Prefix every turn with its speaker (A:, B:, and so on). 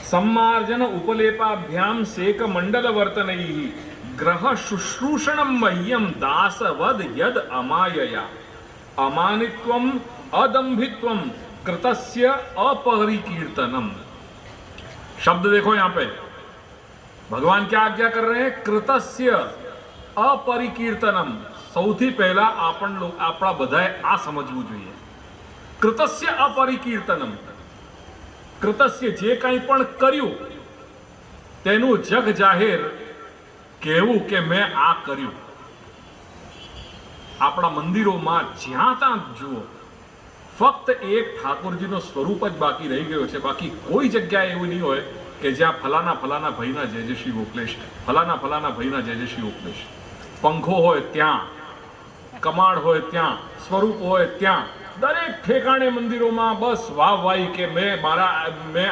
A: सम्मार्जन उपलेपाभ्याम सेक मंडल वर्तनैः ग्रह शुश्रूषणं मह्यम दासवद यद अमायया अमानित्वम अदंभित्वम कृतस्य अपरिकीर्तनम। शब्द देखो यहां पे भगवान क्या आज्ञा कर रहे हैं? कृतस्य अपरिकीर्तनम। સૌથી પહેલા આપણા બધાએ આ સમજવું જોઈએ. કૃતસ્ય અપરિકીર્તનમ. કૃતસ્ય જે કંઈ પણ કર્યું તેનું જગ જાહેર કહેવું કે મેં આ કર્યું. આપણા મંદિરોમાં જ્યાં ત્યાં જુઓ ફક્ત એક ઠાકોરજીનો સ્વરૂપ જ બાકી રહી ગયો છે. બાકી કોઈ જગ્યાએ એવું નહીં હોય કે જ્યાં ફલાના ફલાના ભાઈના જય જય શ્રી ગોખલેશ, ફલાના ફલાના ભાઈના જય જય શ્રી ગોખલેશ. પંખો હોય ત્યાં, કમાડ હોય ત્યાં, સ્વરૂપ હોય ત્યાં, દરેક ઠેકાણે મંદિરોમાં બસ વાહ વાહી કે મેં